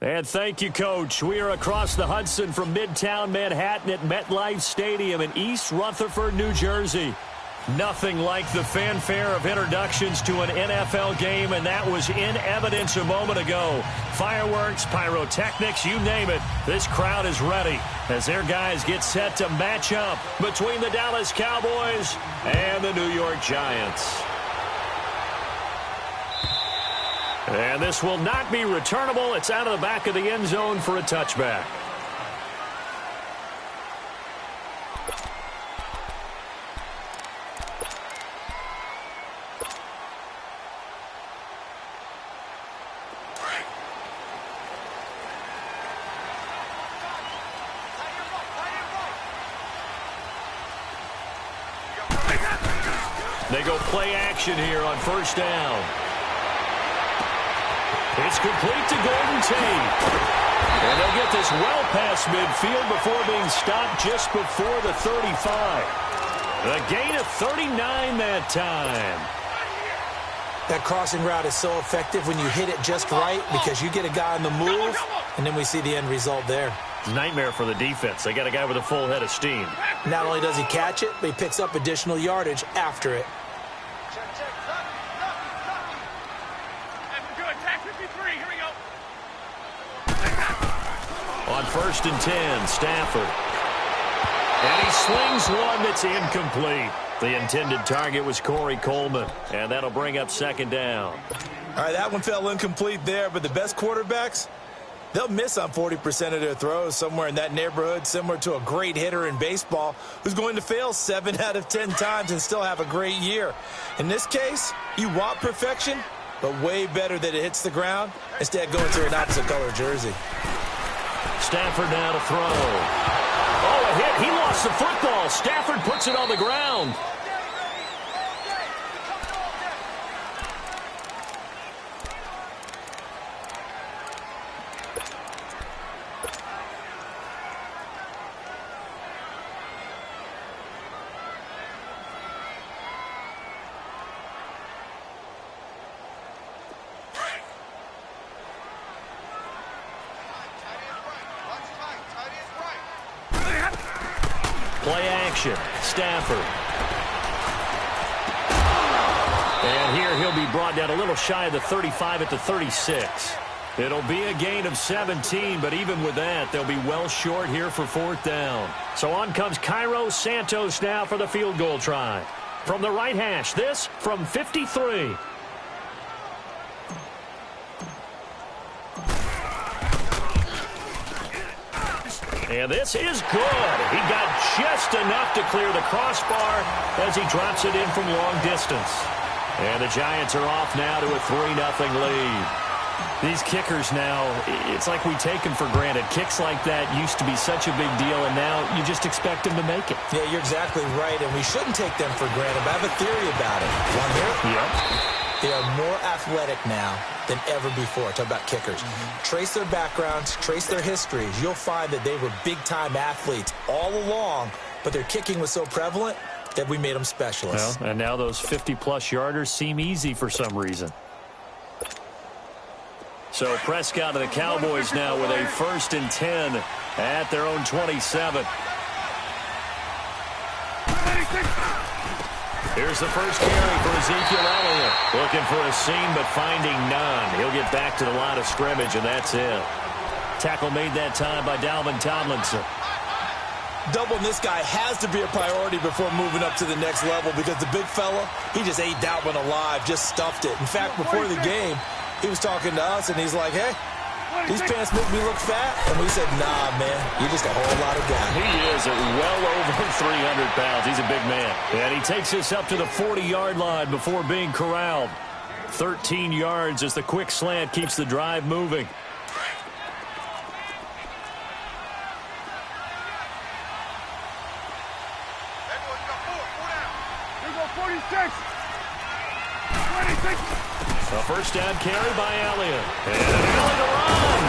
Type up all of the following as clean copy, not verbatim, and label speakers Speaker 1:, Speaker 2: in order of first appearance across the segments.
Speaker 1: And thank you, Coach. We are across the Hudson from Midtown Manhattan at MetLife Stadium in East Rutherford, New Jersey. Nothing like the fanfare of introductions to an NFL game, and that was in evidence a moment ago. Fireworks, pyrotechnics, you name it. This crowd is ready as their guys get set to match up between the Dallas Cowboys and the New York Giants. And this will not be returnable. It's out of the back of the end zone for a touchback. They go play action here on first down. It's complete to Golden Tate. And they'll get this well past midfield before being stopped just before the 35. A gain of 39 that time.
Speaker 2: That crossing route is so effective when you hit it just right because you get a guy on the move, and then we see the end result there.
Speaker 1: Nightmare for the defense. They got a guy with a full head of steam.
Speaker 2: Not only does he catch it, but he picks up additional yardage after it.
Speaker 1: On 1st and 10, Stafford. And he slings one that's incomplete. The intended target was Corey Coleman, and that'll bring up 2nd down.
Speaker 2: All right, that one fell incomplete there, but the best quarterbacks, they'll miss on 40% of their throws, somewhere in that neighborhood, similar to a great hitter in baseball who's going to fail 7 out of 10 times and still have a great year. In this case, you want perfection, but way better that it hits the ground instead going to an opposite color jersey.
Speaker 1: Stafford now to throw. Oh, a hit. He lost the football. Stafford puts it on the ground. Play action. Stafford. And here he'll be brought down a little shy of the 35 at the 36. It'll be a gain of 17, but even with that, they'll be well short here for 4th down. So on comes Cairo Santos now for the field goal try. From the right hash, this from 53. And this is good. He got just enough to clear the crossbar as he drops it in from long distance. And the Giants are off now to a 3-0 lead. These kickers now, it's like we take them for granted. Kicks like that used to be such a big deal, and now you just expect them to make it.
Speaker 2: Yeah, you're exactly right, and we shouldn't take them for granted. But I have a theory about it. Want to hear it?
Speaker 1: Yep.
Speaker 2: They are more athletic now than ever before. Talk about kickers. Trace their backgrounds, trace their histories. You'll find that they were big-time athletes all along, but their kicking was so prevalent that we made them specialists.
Speaker 1: Well, and now those 50-plus yarders seem easy for some reason. So Prescott and the Cowboys now with a 1st and 10 at their own 27. Here's the first carry for Ezekiel Elliott. Looking for a seam, but finding none. He'll get back to the line of scrimmage, and that's it. Tackle made that time by Dalvin Tomlinson.
Speaker 2: Doubling this guy has to be a priority before moving up to the next level because the big fella, he just ate that one alive, just stuffed it. In fact, before the game, he was talking to us, and he's like, hey, these pants make me look fat. And we said, nah, man, you're just a whole lot of guy.
Speaker 1: He is at well over 300 pounds. He's a big man. And he takes us up to the 40-yard line before being corralled. 13 yards as the quick slant keeps the drive moving. A first down carry by Elliott. And Elliott to run.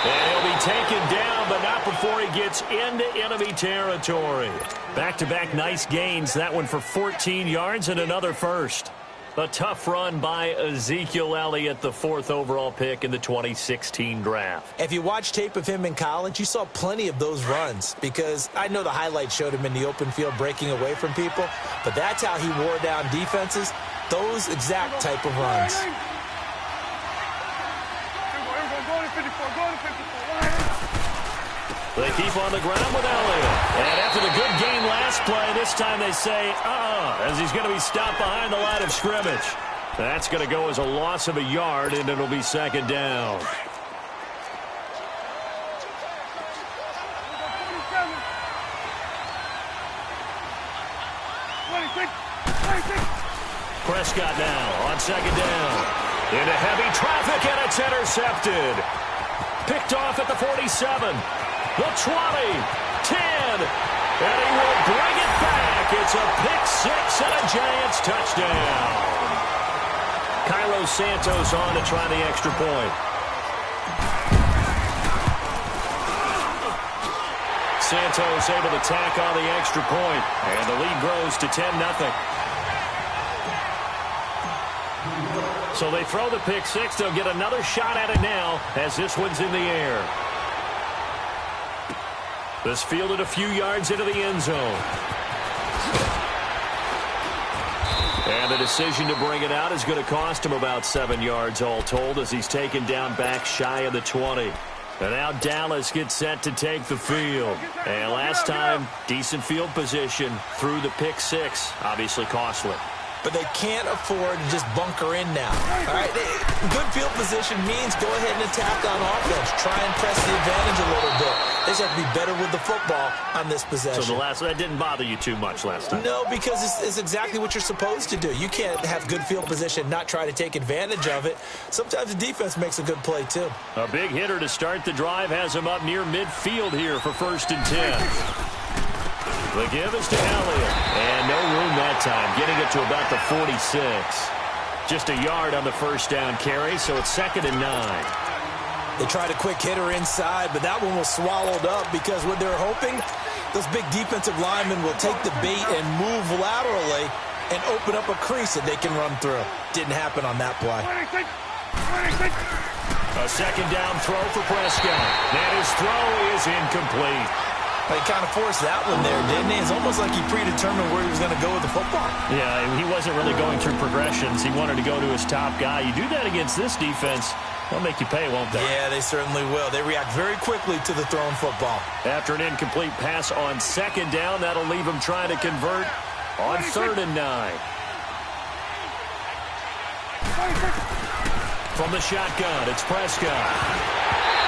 Speaker 1: And he'll be taken down, but not before he gets into enemy territory. Back-to-back nice gains. That one for 14 yards and another first. A tough run by Ezekiel Elliott, the 4th overall pick in the 2016 draft.
Speaker 2: If you watch tape of him in college, you saw plenty of those runs because I know the highlights showed him in the open field breaking away from people, but that's how he wore down defenses, those exact type of runs.
Speaker 1: They keep on the ground with Elliott. And after the good game last play, this time they say, as he's going to be stopped behind the line of scrimmage. That's going to go as a loss of a yard, and it'll be second down. Prescott now on second down. Into heavy traffic, and it's intercepted. Picked off at the 47. The 20, 10, and he will bring it back. It's a pick six and a Giants touchdown. Cairo Santos on to try the extra point. Santos able to tack on the extra point, and the lead grows to 10-0. So they throw the pick six. They'll get another shot at it now as this one's in the air. This fielded a few yards into the end zone. And the decision to bring it out is going to cost him about 7 yards all told as he's taken down back shy of the 20. And now Dallas gets set to take the field. And last time, decent field position through the pick six. Obviously costly.
Speaker 2: But they can't afford to just bunker in now. All right, good field position means go ahead and attack on offense. Try and press the advantage a little bit. They just have to be better with the football on this possession.
Speaker 1: So that didn't bother you too much last time?
Speaker 2: No, because it's exactly what you're supposed to do. You can't have good field position, not try to take advantage of it. Sometimes the defense makes a good play, too.
Speaker 1: A big hitter to start the drive has him up near midfield here for 1st and 10. The give is to Elliott. And no room that time, getting it to about the 46. Just a yard on the first down carry, so it's 2nd and 9.
Speaker 2: They tried a quick hitter inside, but that one was swallowed up because what they're hoping, those big defensive linemen will take the bait and move laterally and open up a crease that they can run through. Didn't happen on that play.
Speaker 1: A 2nd down throw for Prescott. And his throw is incomplete.
Speaker 2: He kind of forced that one there, didn't he? It's almost like he predetermined where he was going to go with the football.
Speaker 1: Yeah, he wasn't really going through progressions. He wanted to go to his top guy. You do that against this defense, they'll make you pay, won't they?
Speaker 2: Yeah, they certainly will. They react very quickly to the thrown football.
Speaker 1: After an incomplete pass on 2nd down, that'll leave him trying to convert on 3rd and 9. From the shotgun, it's Prescott.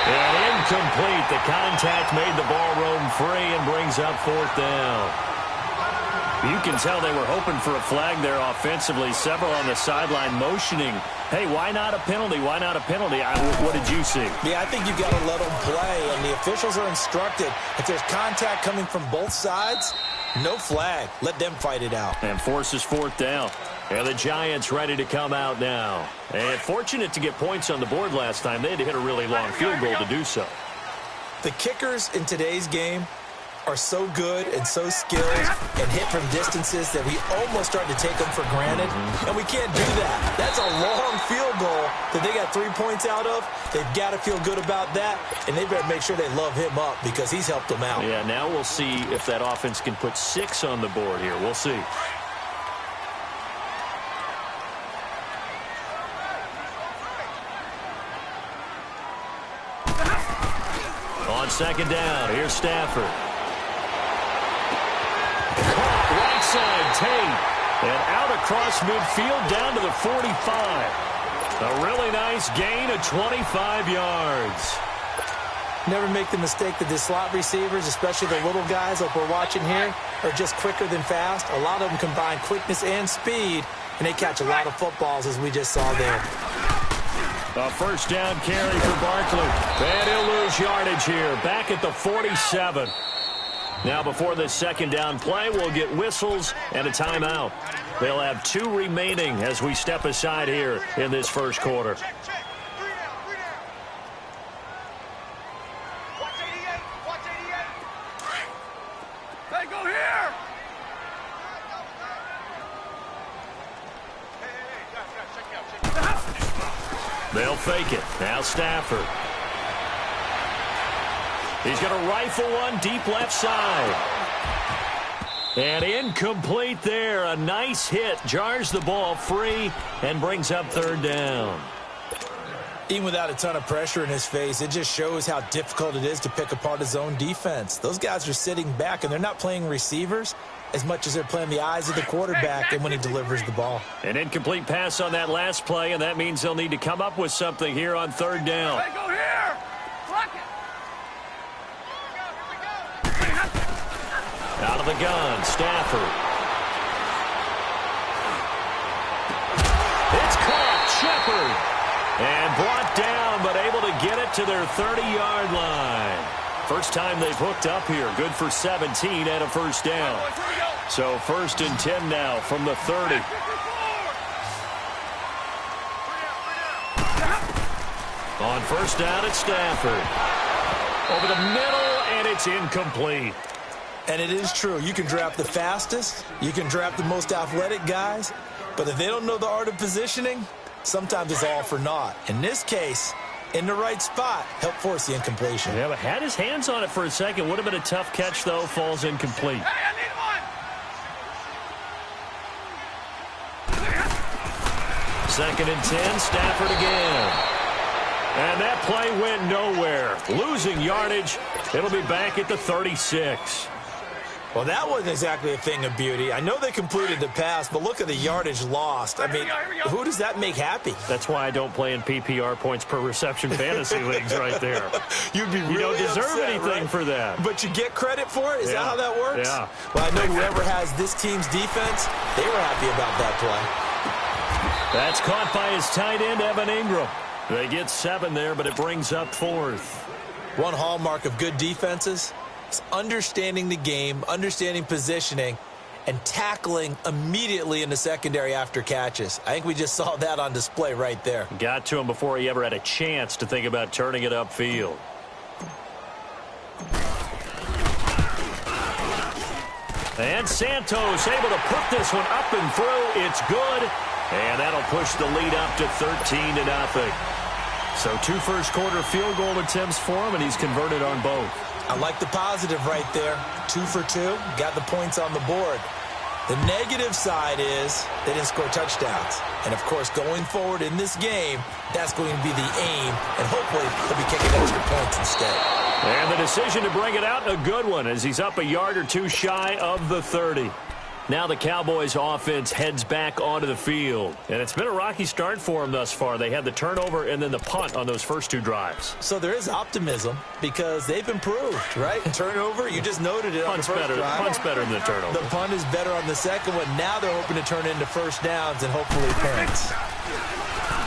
Speaker 1: And incomplete. The contact made the ball roam free and brings up 4th down. You can tell they were hoping for a flag there offensively. Several on the sideline motioning. Hey, why not a penalty? Why not a penalty? What did you see?
Speaker 2: Yeah, I think you've got to let them play, and the officials are instructed. If there's contact coming from both sides, no flag. Let them fight it out.
Speaker 1: And forces 4th down. And the Giants ready to come out now. And fortunate to get points on the board last time. They had to hit a really long field goal to do so.
Speaker 2: The kickers in today's game are so good and so skilled and hit from distances that we almost start to take them for granted. And we can't do that. That's a long field goal that they got 3 points out of. They've got to feel good about that, and they better make sure they love him up because he's helped them out.
Speaker 1: Yeah, now we'll see if that offense can put 6 on the board here. We'll see. On 2nd down, here's Stafford. Caught right side, Tate. And out across midfield down to the 45. A really nice gain of 25 yards.
Speaker 2: Never make the mistake that the slot receivers, especially the little guys like we're watching here, are just quicker than fast. A lot of them combine quickness and speed, and they catch a lot of footballs, as we just saw there.
Speaker 1: A 1st down carry for Barkley. And he'll lose yardage here. Back at the 47. Now before this 2nd down play, we'll get whistles and a timeout. They'll have 2 remaining as we step aside here in this 1st quarter. They'll fake it. Now Stafford. He's going to rifle one deep left side. And incomplete there. A nice hit. Jars the ball free and brings up third down.
Speaker 2: Even without a ton of pressure in his face, it just shows how difficult it is to pick apart his own defense. Those guys are sitting back, and they're not playing receivers as much as they're playing the eyes of the quarterback and when he delivers the ball.
Speaker 1: An incomplete pass on that last play, and that means they'll need to come up with something here on third down.
Speaker 3: Hey, go here! Block it! Here we go!
Speaker 1: Out of the gun, Stafford. It's caught, Shepard. And brought down, but able to get it to their 30-yard line. First time they've hooked up here. Good for 17 and a first down. So 1st and 10 now from the 30. On first down, it's Stafford. Over the middle, and it's incomplete.
Speaker 2: And it is true. You can draft the fastest. You can draft the most athletic guys. But if they don't know the art of positioning, sometimes it's all for naught. In this case, in the right spot, helped force the incompletion.
Speaker 1: Yeah, but had his hands on it for a second. Would have been a tough catch, though. Falls incomplete.
Speaker 3: Hey, I need one!
Speaker 1: 2nd and 10, Stafford again. And that play went nowhere. Losing yardage. It'll be back at the 36.
Speaker 2: Well, that wasn't exactly a thing of beauty. I know they completed the pass, but look at the yardage lost. I mean, who does that make happy?
Speaker 1: That's why I don't play in PPR points per reception fantasy leagues right there.
Speaker 2: You'd be really
Speaker 1: You don't deserve
Speaker 2: upset,
Speaker 1: anything
Speaker 2: right?
Speaker 1: for that.
Speaker 2: But you get credit for it? Is that how that works?
Speaker 1: Yeah.
Speaker 2: Well, I know whoever has this team's defense, they were happy about that play.
Speaker 1: That's caught by his tight end, Evan Ingram. They get 7 there, but it brings up 4th.
Speaker 2: One hallmark of good defenses is understanding the game, understanding positioning, and tackling immediately in the secondary after catches. I think we just saw that on display right there.
Speaker 1: Got to him before he ever had a chance to think about turning it upfield. And Santos able to put this one up and through. It's good. And that'll push the lead up to 13-0. So 2 first-quarter field goal attempts for him, and he's converted on both.
Speaker 2: I like the positive right there. 2 for 2. Got the points on the board. The negative side is they didn't score touchdowns. And, of course, going forward in this game, that's going to be the aim. And hopefully they'll be kicking extra points instead.
Speaker 1: And the decision to bring it out, a good one, as he's up a yard or two shy of the 30. Now the Cowboys offense heads back onto the field. And it's been a rocky start for them thus far. They had the turnover and then the punt on those first 2 drives.
Speaker 2: So there is optimism because they've improved, right? Turnover, you just noted it on the first drive.
Speaker 1: Punt's better than the turnover.
Speaker 2: The punt is better on the second one. Now they're hoping to turn into first downs and hopefully points.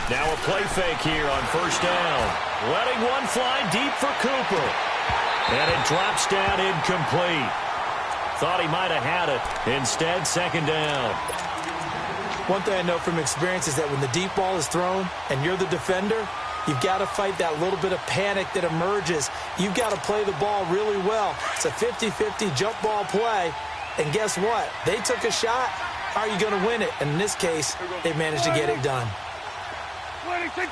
Speaker 1: Now a play fake here on first down. Letting one fly deep for Cooper. And it drops down incomplete. Thought he might have had it. Instead, 2nd down.
Speaker 2: One thing I know from experience is that when the deep ball is thrown and you're the defender, you've got to fight that little bit of panic that emerges. You've got to play the ball really well. It's a 50-50 jump ball play. And guess what? They took a shot. How are you going to win it? And in this case, they managed to get it done.
Speaker 3: 26.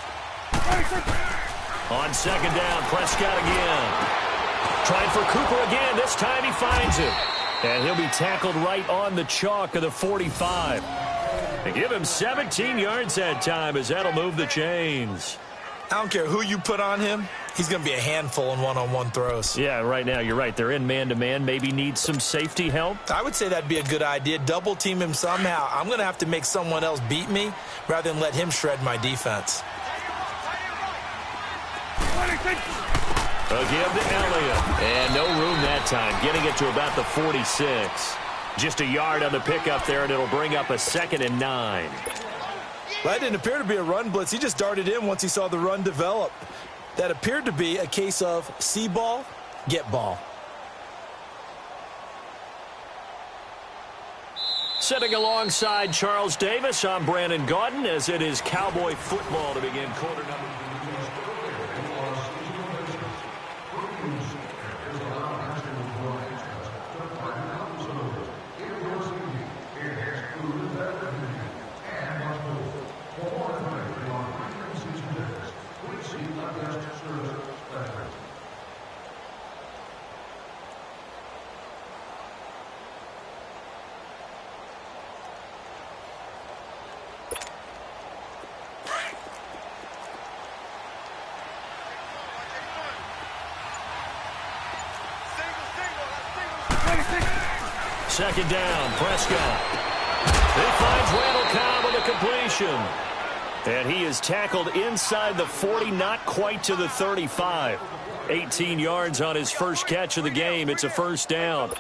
Speaker 1: On 2nd down, Prescott again. Trying for Cooper again. This time he finds it. And he'll be tackled right on the chalk of the 45. They give him 17 yards that time as that'll move the chains.
Speaker 2: I don't care who you put on him. He's going to be a handful in one-on-one throws.
Speaker 1: Yeah, right now you're right. They're in man-to-man. Maybe need some safety help.
Speaker 2: I would say that'd be a good idea. Double team him somehow. I'm going to have to make someone else beat me rather than let him shred my defense.
Speaker 3: 26.
Speaker 1: A give to Elliott. And no room that time. Getting it to about the 46. Just a yard on the pickup there, and it'll bring up a 2nd and 9.
Speaker 2: That didn't appear to be a run blitz. He just darted in once he saw the run develop. That appeared to be a case of see ball, get ball.
Speaker 1: Sitting alongside Charles Davis, I'm Brandon Gaudin, as it is Cowboy football to begin quarter number 2. Second down, Prescott. He finds Randall Cobb with a completion. And he is tackled inside the 40, not quite to the 35. 18 yards on his first catch of the game. It's a first down.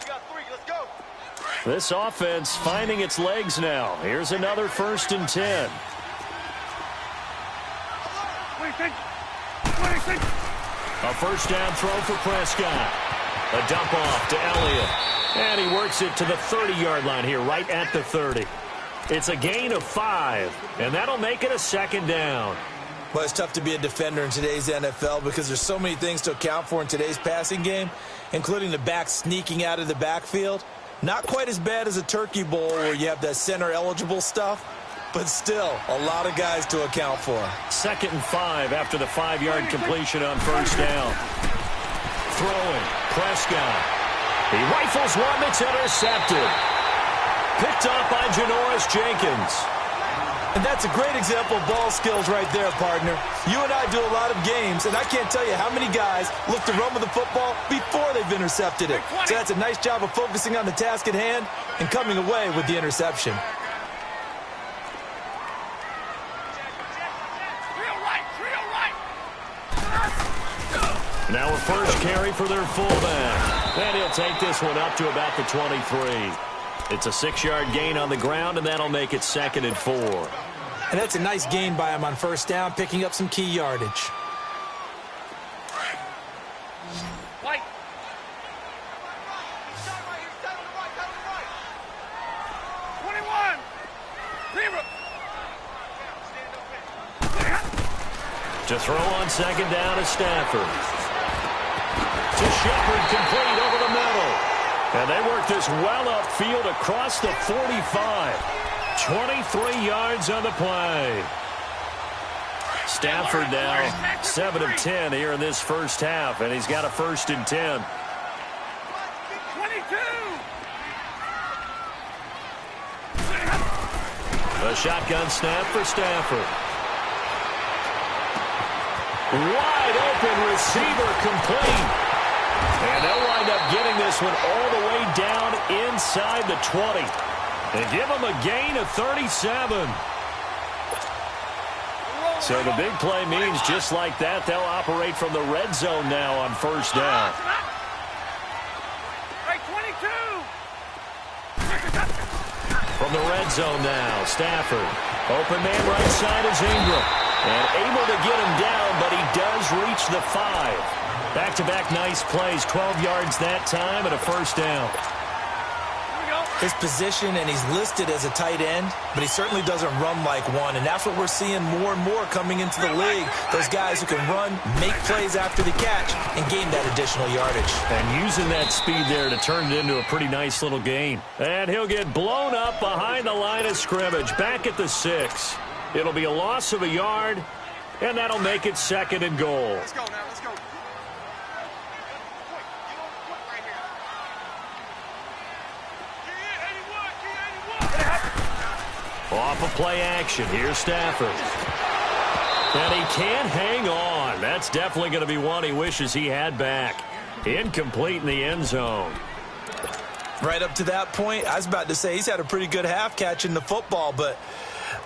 Speaker 1: This offense finding its legs now. Here's another 1st and 10.
Speaker 3: 26.
Speaker 1: A first down throw for Prescott. A dump off to Elliott. And he works it to the 30-yard line here, right at the 30. It's a gain of 5, and that'll make it a second down.
Speaker 2: Well, it's tough to be a defender in today's NFL because there's so many things to account for in today's passing game, including the back sneaking out of the backfield. Not quite as bad as a turkey bowl where you have that center-eligible stuff, but still a lot of guys to account for.
Speaker 1: 2nd and 5 after the 5-yard completion on first down. Throwing, Prescott. He rifles one that's intercepted. Picked up by Janoris Jenkins.
Speaker 2: And that's a great example of ball skills right there, partner. You and I do a lot of games, and I can't tell you how many guys look to run with the football before they've intercepted it. So that's a nice job of focusing on the task at hand and coming away with the interception.
Speaker 1: Now a first carry for their fullback. And he'll take this one up to about the 23. It's a 6-yard gain on the ground, and that'll make it 2nd and 4.
Speaker 2: And that's a nice gain by him on first down, picking up some key yardage.
Speaker 3: White. 21. 0.
Speaker 1: To throw on second down is Stafford. To Shepard, complete over the middle. And they work this well upfield across the 45. 23 yards on the play. Stafford now 7 of 10 here in this first half, and he's got a 1st and 10.
Speaker 3: 22.
Speaker 1: A shotgun snap for Stafford. Wide open receiver complete. And they'll wind up getting this one all the way down inside the 20. And give them a gain of 37. So the big play means just like that, they'll operate from the red zone now on first down. From the red zone now, Stafford. Open man right side is Ingram. And able to get him down, but he does reach the 5. Back-to-back nice plays, 12 yards that time and a first down.
Speaker 2: His position, and he's listed as a tight end, but he certainly doesn't run like one, and that's what we're seeing more and more coming into the league. Those guys who can run, make plays after the catch, and gain that additional yardage.
Speaker 1: And using that speed there to turn it into a pretty nice little gain. And he'll get blown up behind the line of scrimmage, back at the 6. It'll be a loss of a yard, and that'll make it 2nd and goal.
Speaker 3: Let's go now, let's go.
Speaker 1: Off of play action. Here's Stafford. And he can't hang on. That's definitely going to be one he wishes he had back. Incomplete in the end zone.
Speaker 2: Right up to that point, I was about to say he's had a pretty good half catching the football, but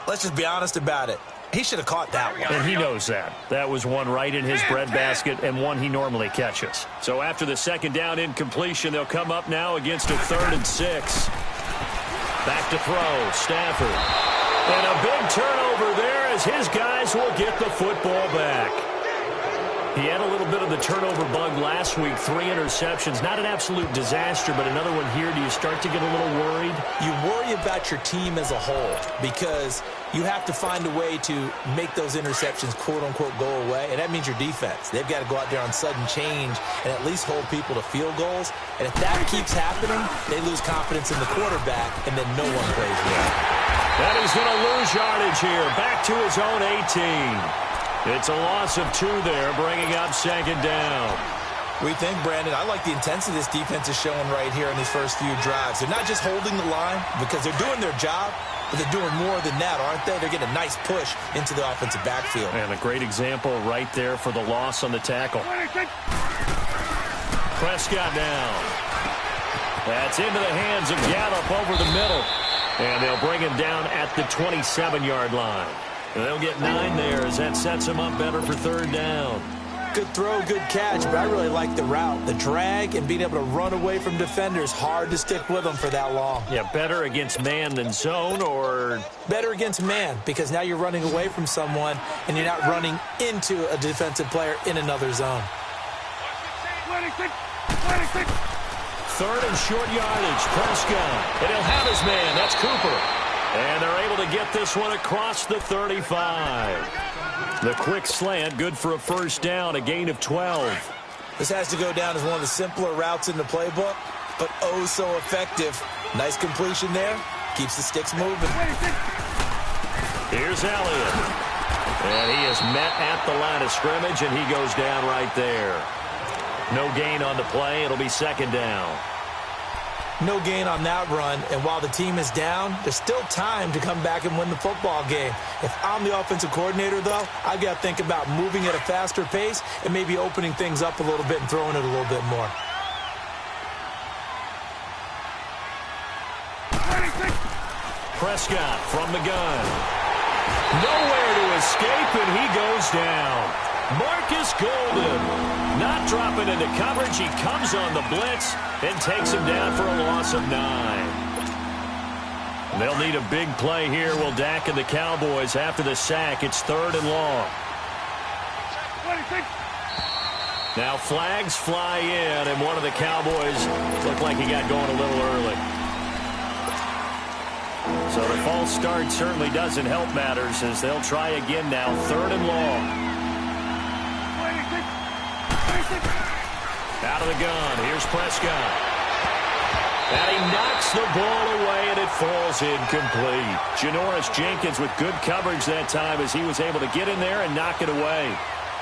Speaker 2: let's just be honest about it. He should have caught that one.
Speaker 1: And he knows that. That was one right in his breadbasket and one he normally catches. So after the second down incompletion, they'll come up now against a 3rd and 6. Back to throw, Stafford. And a big turnover there as his guys will get the football back. He had a little bit of the turnover bug last week, 3 interceptions. Not an absolute disaster, but another one here. Do you start to get a little worried?
Speaker 2: You worry about your team as a whole because you have to find a way to make those interceptions, quote-unquote, go away, and that means your defense. They've got to go out there on sudden change and at least hold people to field goals. And if that keeps happening, they lose confidence in the quarterback, and then no one plays well.
Speaker 1: And he's going to lose yardage here, back to his own 18. It's a loss of 2 there, bringing up second down.
Speaker 2: We think, Brandon, I like the intensity this defense is showing right here in these first few drives. They're not just holding the line because they're doing their job, but they're doing more than that, aren't they? They're getting a nice push into the offensive backfield.
Speaker 1: And a great example right there for the loss on the tackle. Prescott now. That's into the hands of Gallup over the middle. And they'll bring him down at the 27-yard line. And they'll get 9 there as that sets him up better for third down.
Speaker 2: Good throw, good catch, but I really like the route. The drag and being able to run away from defenders, hard to stick with them for that long.
Speaker 1: Yeah, better against man than zone, or?
Speaker 2: Better against man, because now you're running away from someone and you're not running into a defensive player in another zone.
Speaker 3: 26.
Speaker 1: Third and short yardage, Prescott. And he'll have his man, that's Cooper. And they're able to get this one across the 35. The quick slant, good for a first down, a gain of 12.
Speaker 2: This has to go down as one of the simpler routes in the playbook, but oh so effective. Nice completion there. Keeps the sticks moving.
Speaker 1: Here's Elliott. And he is met at the line of scrimmage, and he goes down right there. No gain on the play. It'll be second down.
Speaker 2: No gain on that run, and while the team is down, there's still time to come back and win the football game. If I'm the offensive coordinator, though, I've got to think about moving at a faster pace and maybe opening things up a little bit and throwing it a little bit more.
Speaker 3: 26.
Speaker 1: Prescott from the gun. Nowhere to escape, and he goes down. Marcus Golden not dropping into coverage. He comes on the blitz and takes him down for a loss of 9. They'll need a big play here. Will Dak and the Cowboys after the sack. It's third and long.
Speaker 3: 26.
Speaker 1: Now flags fly in, and one of the Cowboys looked like he got going a little early. So the false start certainly doesn't help matters as they'll try again now. Third and long. Out of the gun, here's Prescott. And he knocks the ball away, and it falls incomplete. Janoris Jenkins with good coverage that time as he was able to get in there and knock it away.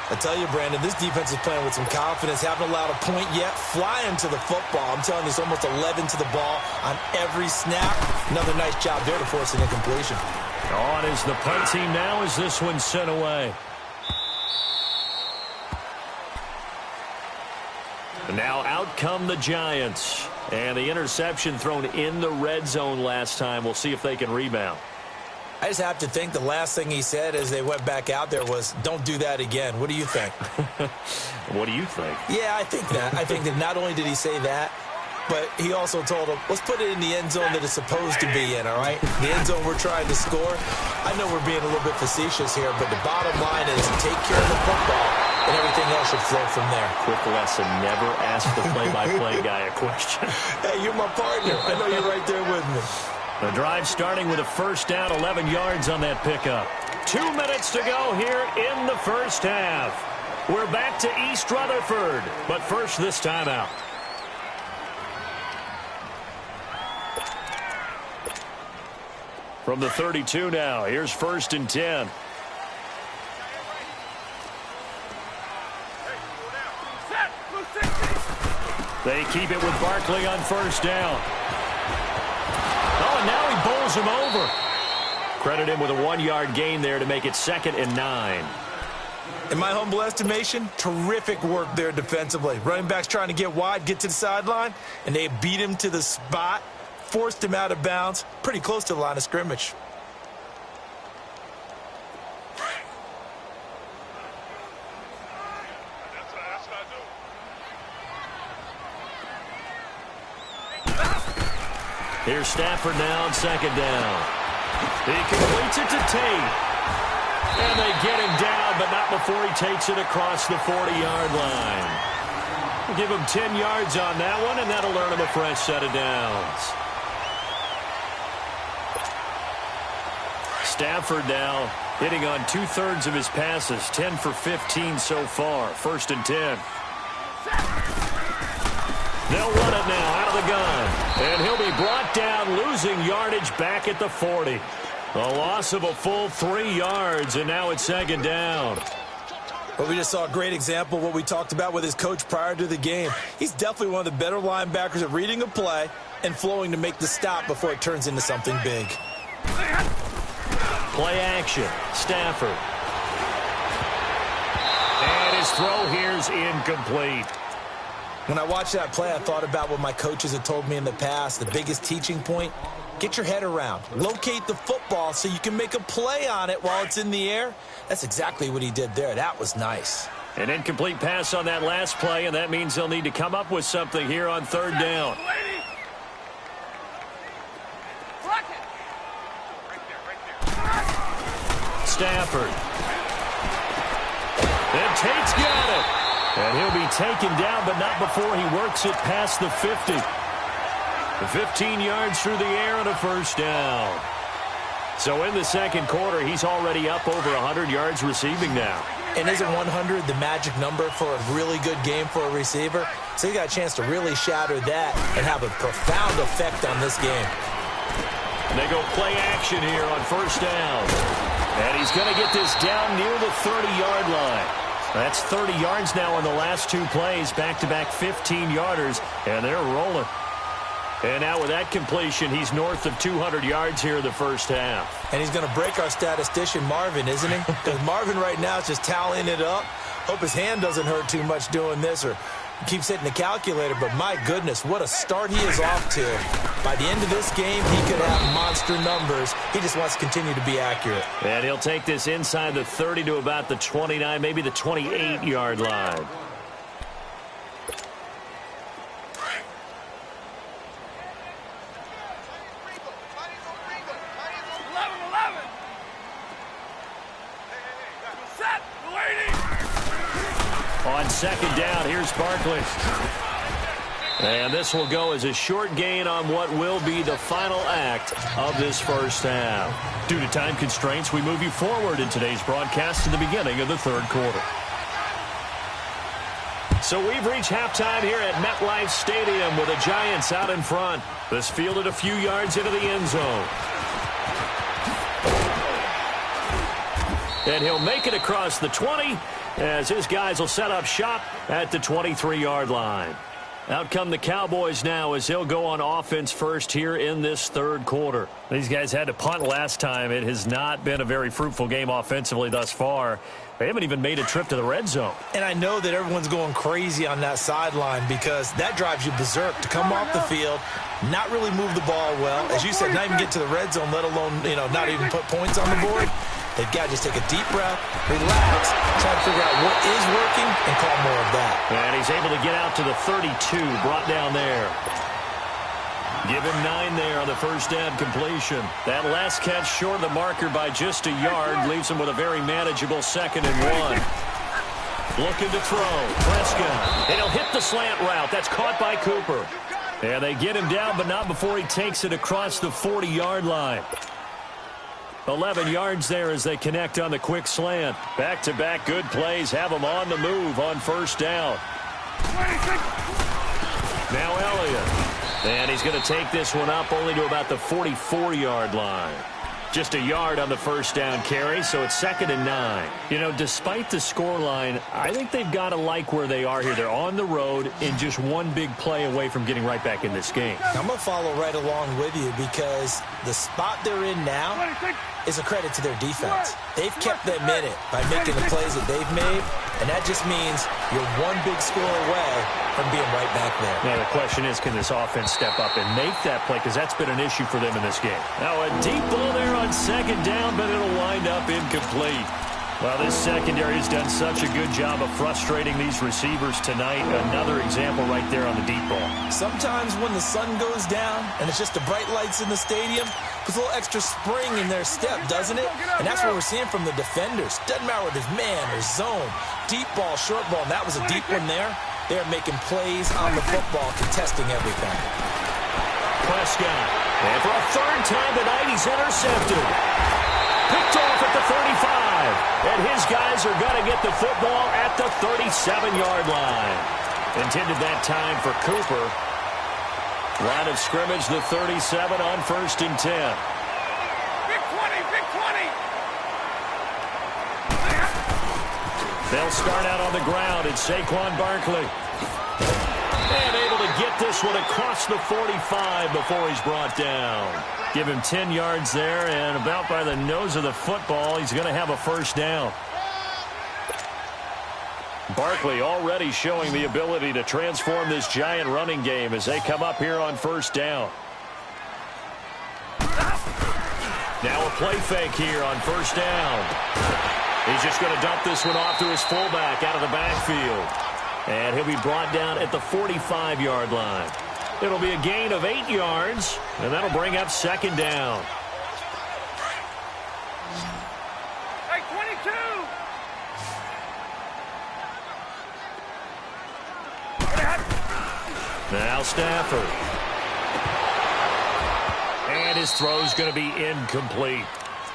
Speaker 2: I tell you, Brandon, this defense is playing with some confidence. Haven't allowed a point yet. Flying to the football. I'm telling you, it's almost 11 to the ball on every snap. Another nice job there to force an incompletion.
Speaker 1: On is the punt team now as this one's sent away. Now out come the Giants. And the interception thrown in the red zone last time. We'll see if they can rebound.
Speaker 2: I just have to think the last thing he said as they went back out there was, don't do that again. What do you think?
Speaker 1: What do you think?
Speaker 2: Yeah, I think that. I think that not only did he say that, but he also told him, let's put it in the end zone that it's supposed to be in, all right? The end zone we're trying to score. I know we're being a little bit facetious here, but the bottom line is take care of the football, and everything else should flow from there.
Speaker 1: Quick lesson, never ask the play-by-play guy a question.
Speaker 2: Hey, you're my partner. I know you're right there with me.
Speaker 1: The drive starting with a first down, 11 yards on that pickup. 2 minutes to go here in the first half. We're back to East Rutherford, but first this timeout. From the 32 now, here's first and 10. They keep it with Barkley on first down. Oh, and now he bowls him over. Credit him with a 1-yard gain there to make it 2nd and 9.
Speaker 2: In my humble estimation, terrific work there defensively. Running backs trying to get wide, get to the sideline, and they beat him to the spot, forced him out of bounds, pretty close to the line of scrimmage.
Speaker 1: Here's Stafford now on second down. He completes it to Tate. And they get him down, but not before he takes it across the 40-yard line. We'll give him 10 yards on that one, and that'll earn him a fresh set of downs. Stafford now hitting on 2/3 of his passes, 10 for 15 so far. First and 10. They'll run it now out of the gun. And he'll be brought down, losing yardage back at the 40. A loss of a full 3 yards, and now it's second down.
Speaker 2: Well, we just saw a great example of what we talked about with his coach prior to the game. He's definitely one of the better linebackers at reading a play and flowing to make the stop before it turns into something big.
Speaker 1: Play action. Stafford. And his throw here's incomplete.
Speaker 2: When I watched that play, I thought about what my coaches had told me in the past. The biggest teaching point, get your head around. Locate the football so you can make a play on it while it's in the air. That's exactly what he did there. That was nice.
Speaker 1: An incomplete pass on that last play, and that means they'll need to come up with something here on third down. Stafford. And Tate's got it. And he'll be taken down, but not before he works it past the 50. 15 yards through the air and a first down. So in the second quarter, he's already up over 100 yards receiving now.
Speaker 2: And isn't 100 the magic number for a really good game for a receiver? So he got a chance to really shatter that and have a profound effect on this game.
Speaker 1: And they go play action here on first down. And he's going to get this down near the 30-yard line. That's 30 yards now in the last two plays, back-to-back 15-yarders, and they're rolling. And now with that completion, he's north of 200 yards here in the first half.
Speaker 2: And he's going to break our statistician, Marvin, isn't he? Because Marvin right now is just tallying it up. Hope his hand doesn't hurt too much doing this or keeps hitting the calculator. But my goodness, what a start he is off to. By the end of this game, he could have monster numbers. He just wants to continue to be accurate.
Speaker 1: And he'll take this inside the 30 to about the 29, maybe the 28-yard line. On second down, here's Barkley. And this will go as a short gain on what will be the final act of this first half. Due to time constraints, we move you forward in today's broadcast to the beginning of the third quarter. So we've reached halftime here at MetLife Stadium with the Giants out in front. This fielded a few yards into the end zone. And he'll make it across the 20 as his guys will set up shop at the 23-yard line. Out come the Cowboys now as they'll go on offense first here in this third quarter. These guys had to punt last time. It has not been a very fruitful game offensively thus far. They haven't even made a trip to the red zone.
Speaker 2: And I know that everyone's going crazy on that sideline because that drives you berserk to come off the field, not really move the ball well. As you said, not even get to the red zone, let alone, not even put points on the board. They've got to just take a deep breath, relax, try to figure out what is working, and call more of that.
Speaker 1: And he's able to get out to the 32, brought down there. Give him 9 there on the first down completion. That last catch short of the marker by just a yard leaves him with a very manageable 2nd and 1. Looking to throw. Prescott. And he'll hit the slant route. That's caught by Cooper. And they get him down, but not before he takes it across the 40-yard line. 11 yards there as they connect on the quick slant. Back-to-back good plays have them on the move on first down. Now Elliott. And he's going to take this one up only to about the 44-yard line. Just a yard on the first down carry, so it's 2nd and 9. Despite the scoreline, I think they've got to like where they are here. They're on the road and just one big play away from getting right back in this game.
Speaker 2: I'm going to follow right along with you because the spot they're in now is a credit to their defense. They've kept them in it by making the plays that they've made, and that just means you're one big score away from being right back there.
Speaker 1: Now, the question is, can this offense step up and make that play? Because that's been an issue for them in this game. Now, a deep ball there on second down, but it'll wind up incomplete. Well, this secondary has done such a good job of frustrating these receivers tonight. Another example right there on the deep ball.
Speaker 2: Sometimes when the sun goes down and it's just the bright lights in the stadium, there's a little extra spring in their step, doesn't it? And that's what we're seeing from the defenders. Doesn't matter whether it's man or zone. Deep ball, short ball, and that was a deep one there. They're making plays on the football, contesting everything.
Speaker 1: Prescott. And for a third time tonight, he's intercepted. Picked off at the 35. And his guys are going to get the football at the 37-yard line. Intended that time for Cooper. Line of scrimmage, the 37 on 1st and 10.
Speaker 3: Big 20, big 20.
Speaker 1: They'll start out on the ground. It's Saquon Barkley. And able to get this one across the 45 before he's brought down. Give him 10 yards there, and about by the nose of the football, he's going to have a first down. Barkley already showing the ability to transform this Giant running game as they come up here on first down. Now a play fake here on first down. He's just going to dump this one off to his fullback out of the backfield. And he'll be brought down at the 45-yard line. It'll be a gain of 8 yards, and that'll bring up second down.
Speaker 3: Hey, 22!
Speaker 1: Now Stafford. And his throw's going to be incomplete.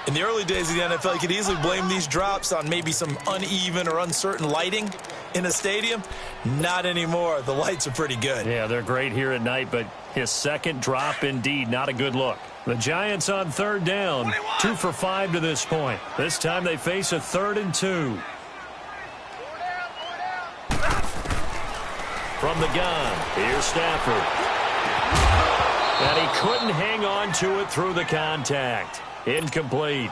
Speaker 2: In the early days of the NFL, you could easily blame these drops on maybe some uneven or uncertain lighting in a stadium. Not anymore. The lights are pretty good.
Speaker 1: Yeah, they're great here at night, but his second drop, indeed, not a good look. The Giants on third down, 21. 2 for 5 to this point. This time they face a 3rd and 2. From the gun, here's Stafford. And he couldn't hang on to it through the contact. Incomplete.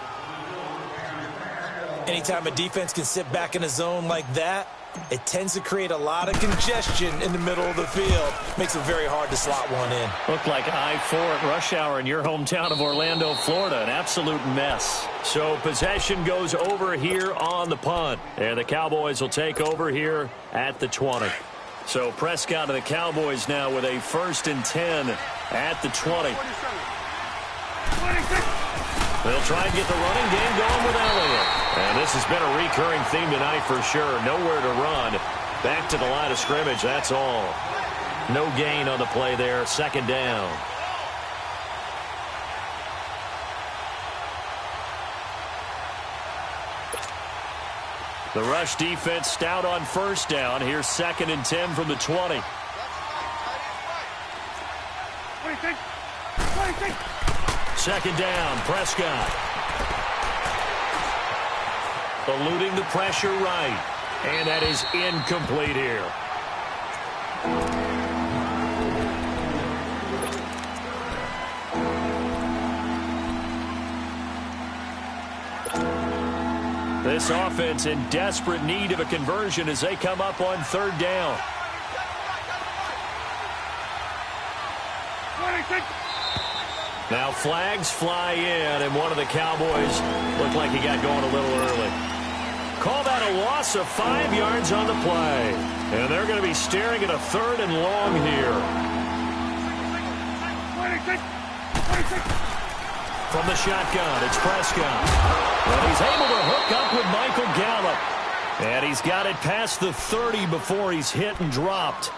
Speaker 2: Anytime a defense can sit back in a zone like that, it tends to create a lot of congestion in the middle of the field. Makes it very hard to slot one in.
Speaker 1: Looked like I-4 at rush hour in your hometown of Orlando, Florida. An absolute mess. So possession goes over here on the punt. And the Cowboys will take over here at the 20. So Prescott and the Cowboys now with a 1st and 10 at the 20. They'll try and get the running game going with Elliott. And this has been a recurring theme tonight for sure. Nowhere to run. Back to the line of scrimmage, that's all. No gain on the play there. Second down. The rush defense stout on first down. Here's 2nd and 10 from the 20. Second down, Prescott. Eluding the pressure right. And that is incomplete here. This offense in desperate need of a conversion as they come up on third down. Now flags fly in, and one of the Cowboys looked like he got going a little early. Call that a loss of 5 yards on the play. And they're going to be staring at a 3rd and long here. From the shotgun, it's Prescott. Well, he's able to hook up with Michael Gallup. And he's got it past the 30 before he's hit and dropped.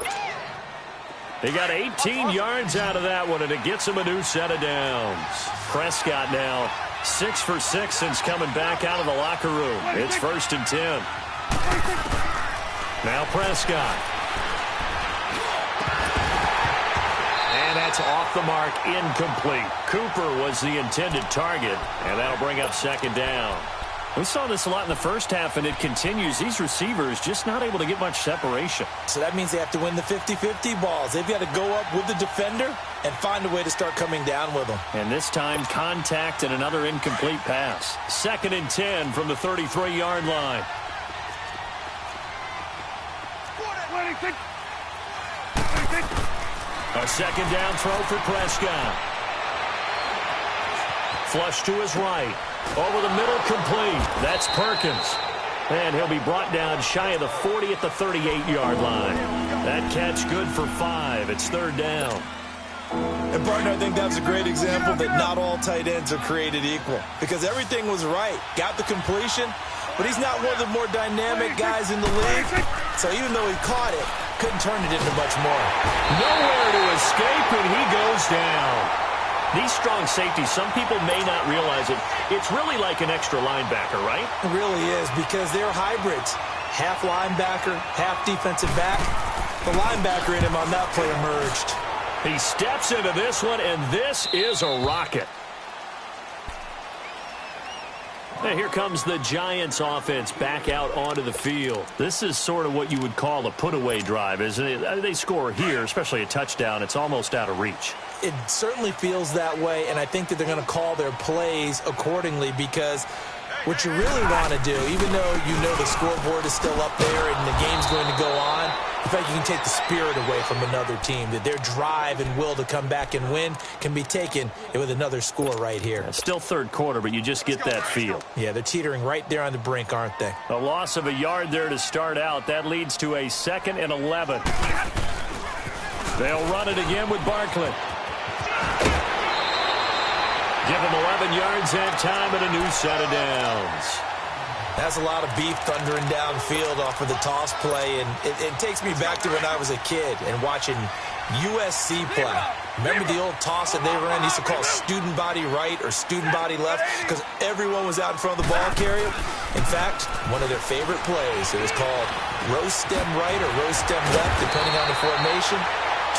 Speaker 1: He got 18 yards out of that one, and it gets him a new set of downs. Prescott now 6 for 6 since coming back out of the locker room. It's 1st and 10. Now Prescott. And that's off the mark, incomplete. Cooper was the intended target, and that'll bring up second down. We saw this a lot in the first half, and it continues. These receivers just not able to get much separation.
Speaker 2: So that means they have to win the 50-50 balls. They've got to go up with the defender and find a way to start coming down with them.
Speaker 1: And this time, contact and another incomplete pass. 2nd and 10 from the 33-yard line. A second down throw for Prescott. Flush to his right. Over the middle, complete. That's Perkins. And he'll be brought down shy of the 40 at the 38-yard line. That catch good for 5. It's 3rd down.
Speaker 2: And, partner, I think that's a great example that not all tight ends are created equal. Because everything was right. Got the completion, but he's not one of the more dynamic guys in the league. So even though he caught it, couldn't turn it into much more.
Speaker 1: Nowhere to escape, and he goes down. These strong safeties, some people may not realize it. It's really like an extra linebacker, right?
Speaker 2: It really is, because they're hybrids. Half linebacker, half defensive back. The linebacker in him on that play emerged.
Speaker 1: He steps into this one, and this is a rocket. And here comes the Giants offense back out onto the field. This is sort of what you would call a put-away drive, isn't it? They score here, especially a touchdown. It's almost out of reach.
Speaker 2: It certainly feels that way, and I think that they're going to call their plays accordingly because What you really want to do, even though you know the scoreboard is still up there and the game's going to go on, in fact, you can take the spirit away from another team, that their drive and will to come back and win can be taken with another score right here.
Speaker 1: It's still third quarter, but you just get that feel.
Speaker 2: Yeah, they're teetering right there on the brink, aren't they?
Speaker 1: A loss of a yard there to start out. That leads to a 2nd and 11. They'll run it again with Barkley. Give him 11 yards that time and a new set of downs.
Speaker 2: That's a lot of beef thundering downfield off of the toss play, and it takes me back to when I was a kid and watching USC play. Remember the old toss that they ran? They used to call student body right or student body left because everyone was out in front of the ball carrier. In fact, one of their favorite plays, it was called row stem right or row stem left, depending on the formation.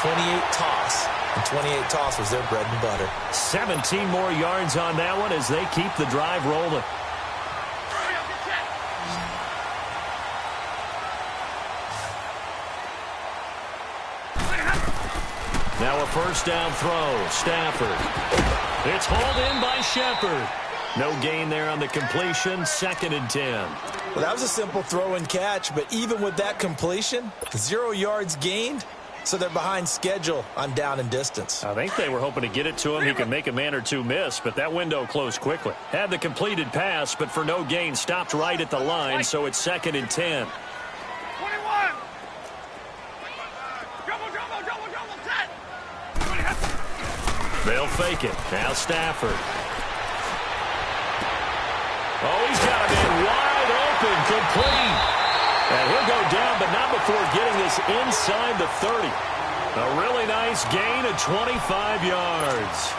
Speaker 2: 28 toss, and 28 toss was their bread and butter.
Speaker 1: 17 more yards on that one as they keep the drive rolling. Now a first down throw. Stafford. It's hauled in by Shepard. No gain there on the completion. 2nd and 10.
Speaker 2: Well, that was a simple throw and catch, but even with that completion, 0 yards gained, so they're behind schedule on down and distance.
Speaker 1: I think they were hoping to get it to him. He could make a man or two miss, but that window closed quickly. Had the completed pass, but for no gain, stopped right at the line, so it's 2nd and 10.
Speaker 3: 21. Double, set.
Speaker 1: They'll fake it. Now Stafford. Oh, he's got him in wide open, complete. And he'll go down, but not before getting this inside the 30. A really nice gain of 25 yards.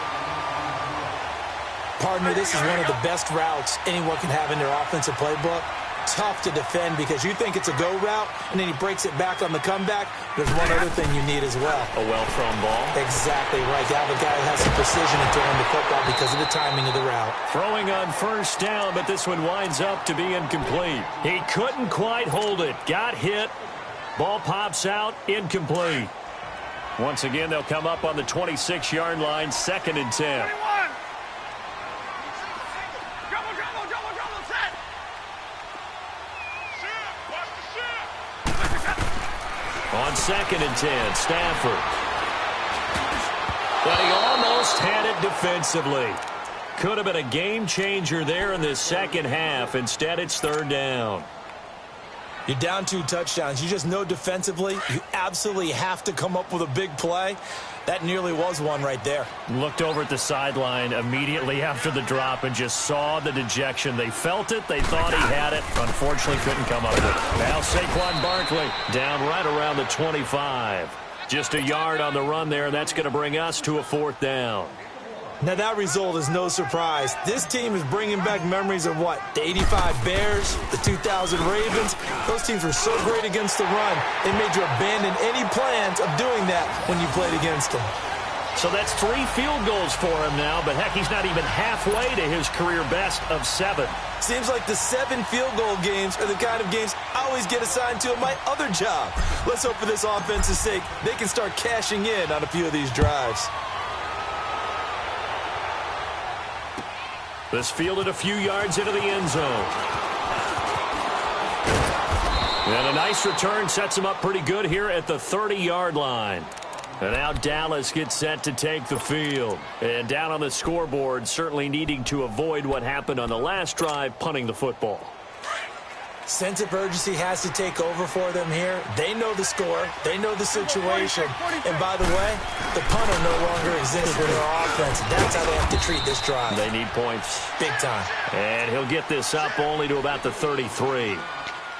Speaker 2: Partner, this is one of the best routes anyone can have in their offensive playbook. Tough to defend because you think it's a go route, and then he breaks it back on the comeback. There's one other thing you need as well.
Speaker 1: A well-thrown ball.
Speaker 2: Exactly right. You have a guy who has some precision in throwing the football because of the timing of the route.
Speaker 1: Throwing on first down, but this one winds up to be incomplete. He couldn't quite hold it. Got hit. Ball pops out. Incomplete. Once again, they'll come up on the 26-yard line. 2nd and 10.
Speaker 3: 21. Double, set.
Speaker 1: On 2nd and 10, Stafford. But he almost had it defensively. Could have been a game changer there in this second half. Instead, it's 3rd down.
Speaker 2: You're down 2 touchdowns. You just know defensively you absolutely have to come up with a big play. That nearly was one right there.
Speaker 1: Looked over at the sideline immediately after the drop and just saw the dejection. They felt it. They thought he had it. Unfortunately, couldn't come up with it. Now Saquon Barkley down right around the 25. Just a yard on the run there, and that's going to bring us to a 4th down.
Speaker 2: Now, that result is no surprise. This team is bringing back memories of what? The 85 Bears, the 2000 Ravens. Those teams were so great against the run, they made you abandon any plans of doing that when you played against them.
Speaker 1: So that's 3 field goals for him now, but heck, he's not even halfway to his career best of 7.
Speaker 2: Seems like the 7 field goal games are the kind of games I always get assigned to in my other job. Let's hope for this offense's sake they can start cashing in on a few of these drives.
Speaker 1: This fielded a few yards into the end zone. And a nice return sets him up pretty good here at the 30-yard line. And now Dallas gets set to take the field. And down on the scoreboard, certainly needing to avoid what happened on the last drive, punting the football.
Speaker 2: Sense of urgency has to take over for them here. They know the score. They know the situation. And by the way, the punter no longer exists in their offense. That's how they have to treat this drive.
Speaker 1: They need points.
Speaker 2: Big time.
Speaker 1: And he'll get this up only to about the 33.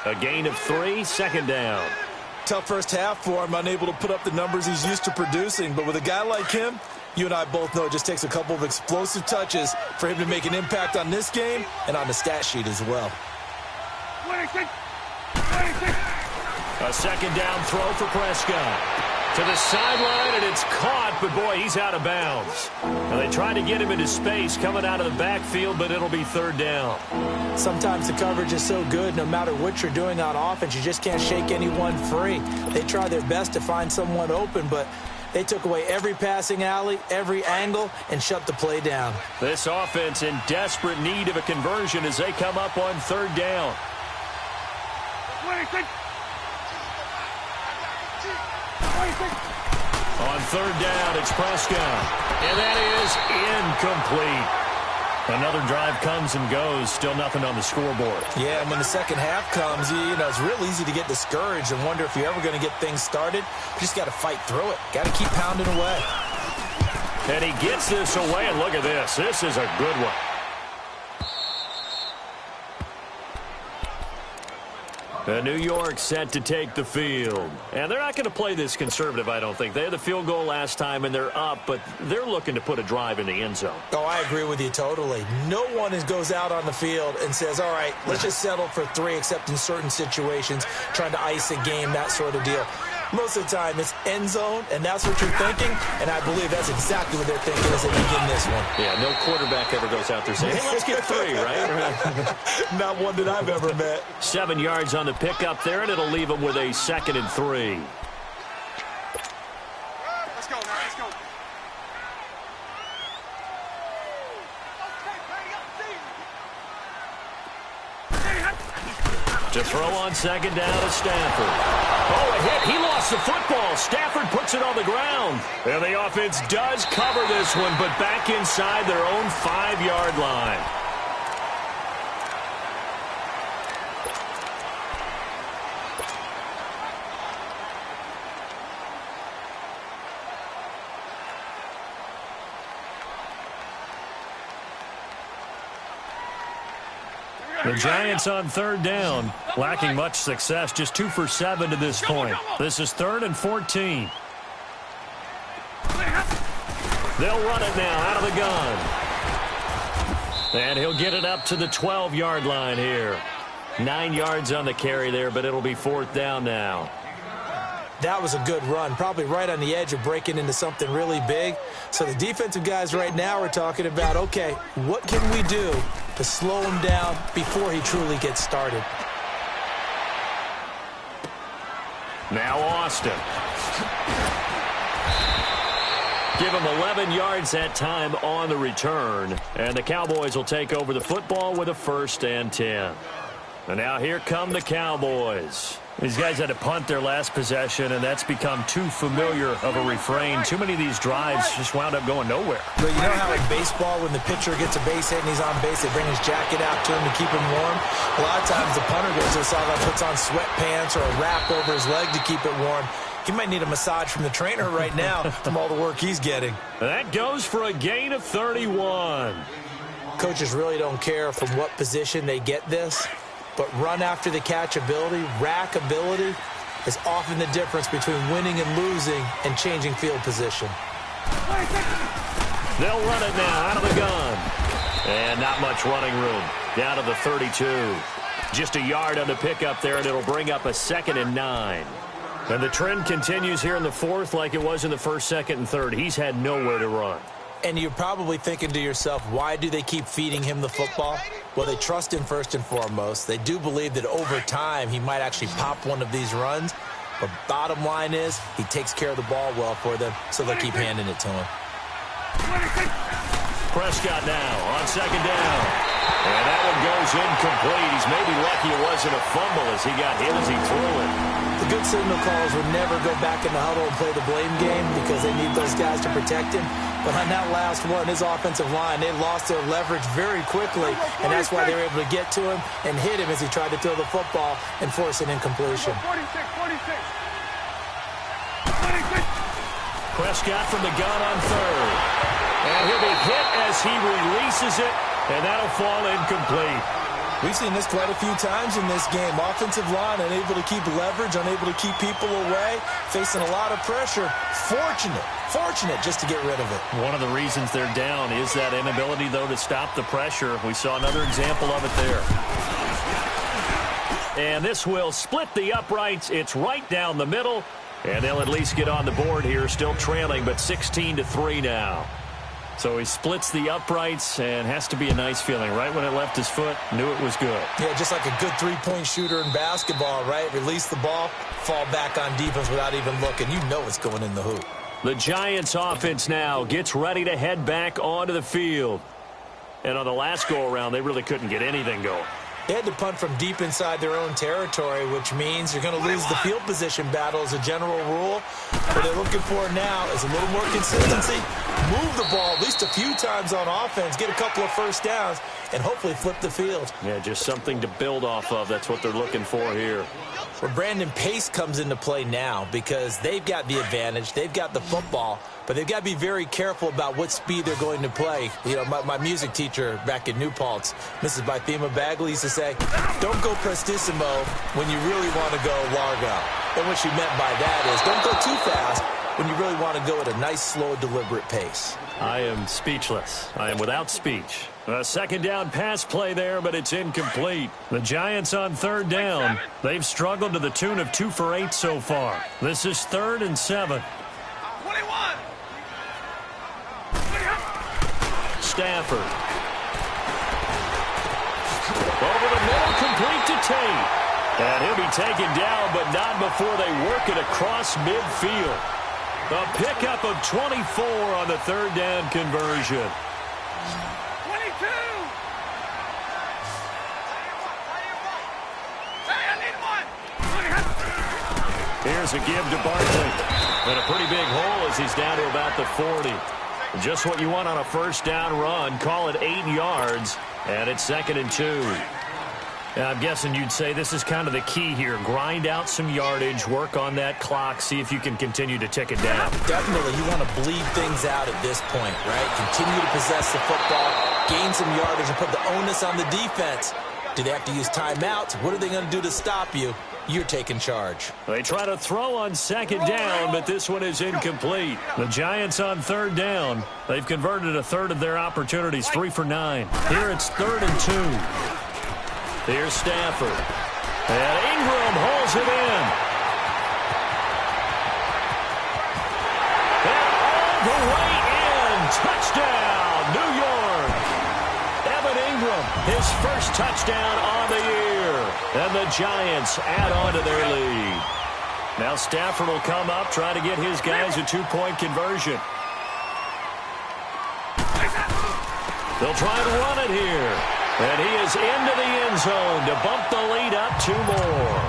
Speaker 1: A gain of 3, 2nd down.
Speaker 2: Tough first half for him, unable to put up the numbers he's used to producing. But with a guy like him, you and I both know it just takes a couple of explosive touches for him to make an impact on this game and on the stat sheet as well.
Speaker 3: 26.
Speaker 1: A 2nd down throw for Prescott. To the sideline, and it's caught, but boy, he's out of bounds. Now, they tried to get him into space coming out of the backfield, but it'll be 3rd down.
Speaker 2: Sometimes the coverage is so good, no matter what you're doing on offense, you just can't shake anyone free. They try their best to find someone open, but They took away every passing alley, every angle, and shut the play down.
Speaker 1: This offense in desperate need of a conversion as they come up on third down.
Speaker 3: 26.
Speaker 1: On third down, it's Prescott. And that is incomplete. Another drive comes and goes, still nothing on the scoreboard.
Speaker 2: Yeah, and when the second half comes, you know, it's real easy to get discouraged and wonder if you're ever going to get things started. You just got to fight through it. Got to keep pounding away.
Speaker 1: And he gets this away, and look at this. This is a good one. New York set to take the field. And they're not going to play this conservative, I don't think. They had the field goal last time, and they're up, but they're looking to put a drive in the end zone.
Speaker 2: Oh, I agree with you totally. No one goes out on the field and says, all right, let's just settle for 3, except in certain situations, trying to ice a game, that sort of deal. Most of the time, it's end zone, and that's what you're thinking, and I believe that's exactly what they're thinking as they begin this one.
Speaker 1: Yeah, no quarterback ever goes out there saying, hey, let's get 3, right?
Speaker 2: Not one that I've ever met.
Speaker 1: 7 yards on the pickup there, and it'll leave them with a 2nd and 3.
Speaker 3: Let's go, man. Let's go.
Speaker 1: To throw on second down to Stafford. Oh, a hit. He lost the football. Stafford puts it on the ground. And the offense does cover this one, but back inside their own 5-yard line. The Giants on third down, lacking much success, just 2 for 7 to this point. This is 3rd and 14. They'll run it now out of the gun. And he'll get it up to the 12-yard line here. 9 yards on the carry there, but it'll be 4th down now.
Speaker 2: That was a good run, probably right on the edge of breaking into something really big. So the defensive guys right now are talking about, okay, what can we do to slow him down before he truly gets started?
Speaker 1: Now Austin. Give him 11 yards that time on the return. And the Cowboys will take over the football with a 1st and 10. And now here come the Cowboys. These guys had to punt their last possession, and that's become too familiar of a refrain. Too many of these drives just wound up going nowhere.
Speaker 2: But you know how in baseball, when the pitcher gets a base hit and he's on base, they bring his jacket out to him to keep him warm? A lot of times the punter goes to the sideline, puts on sweatpants or a wrap over his leg to keep it warm. He might need a massage from the trainer right now from all the work he's getting.
Speaker 1: That goes for a gain of 31.
Speaker 2: Coaches really don't care from what position they get this. But run after the catch ability, rack ability, is often the difference between winning and losing and changing field position.
Speaker 1: They'll run it now out of the gun. And not much running room. Down to the 32. Just a yard on the pickup there, and it'll bring up a 2nd and 9. And the trend continues here in the 4th like it was in the 1st, 2nd, and 3rd. He's had nowhere to run.
Speaker 2: And you're probably thinking to yourself, why do they keep feeding him the football? Well, they trust him first and foremost. They do believe that over time he might actually pop one of these runs. But bottom line is he takes care of the ball well for them, so they'll keep handing it to him.
Speaker 1: Prescott now on second down. And that one goes incomplete. He's maybe lucky it wasn't a fumble as he got hit as he threw it.
Speaker 2: The good signal callers would never go back in the huddle and play the blame game because they need those guys to protect him. But on that last one, his offensive line, they lost their leverage very quickly, and that's why they were able to get to him and hit him as he tried to throw the football and force an incompletion.
Speaker 3: 46.
Speaker 1: Prescott from the gun on 3rd. And he'll be hit as he releases it, and that'll fall incomplete.
Speaker 2: We've seen this quite a few times in this game. Offensive line unable to keep leverage, unable to keep people away, facing a lot of pressure. Fortunate just to get rid of it.
Speaker 1: One of the reasons they're down is that inability, though, to stop the pressure. We saw another example of it there. And this will split the uprights. It's right down the middle, and they'll at least get on the board here, still trailing, but 16-3 now. So he splits the uprights, and has to be a nice feeling. Right when it left his foot, knew it was good.
Speaker 2: Yeah, just like a good three-point shooter in basketball, right? Release the ball, fall back on defense without even looking. You know it's going in the hoop.
Speaker 1: The Giants offense now gets ready to head back onto the field. And on the last go-around, they really couldn't get anything going.
Speaker 2: They had to punt from deep inside their own territory, which means you're going to lose the field position battle as a general rule. What they're looking for now is a little more consistency, move the ball at least a few times on offense, get a couple of first downs, and hopefully flip the field.
Speaker 1: Yeah, just something to build off of. That's what they're looking for here.
Speaker 2: Well, Brandon, pace comes into play now because they've got the advantage. They've got the football, but they've got to be very careful about what speed they're going to play. You know, my music teacher back in New Paltz, Mrs. Bythema Bagley, used to say, don't go prestissimo when you really want to go largo. And what she meant by that is don't go too fast when you really want to go at a nice, slow, deliberate pace.
Speaker 1: I am speechless. I am without speech. A second down pass play there, but it's incomplete. The Giants on third down. They've struggled to the tune of 2 for 8 so far. This is 3rd and 7.
Speaker 3: 21.
Speaker 1: Stafford. Over the middle, complete to Tate. And he'll be taken down, but not before they work it across midfield. A pickup of 24 on the third down conversion.
Speaker 3: 22. Hey, I need one.
Speaker 1: Here's a give to Barkley. And a pretty big hole as he's down to about the 40. Just what you want on a first down run. Call it 8 yards. And it's 2nd and 2. I'm guessing you'd say this is kind of the key here. Grind out some yardage, work on that clock, see if you can continue to tick it down.
Speaker 2: Definitely, you want to bleed things out at this point, right? Continue to possess the football, gain some yardage, and put the onus on the defense. Do they have to use timeouts? What are they going to do to stop you? You're taking charge.
Speaker 1: They try to throw on 2nd down, but this one is incomplete. The Giants on 3rd down. They've converted a third of their opportunities, 3 for 9. Here it's 3rd and 2. Here's Stafford. And Ingram holds it in. And all the way in. Touchdown, New York. Evan Ingram, his first touchdown on the year. And the Giants add on to their lead. Now Stafford will come up, try to get his guys a 2-point conversion. They'll try to run it here. And he is into the end zone to bump the lead up 2 more.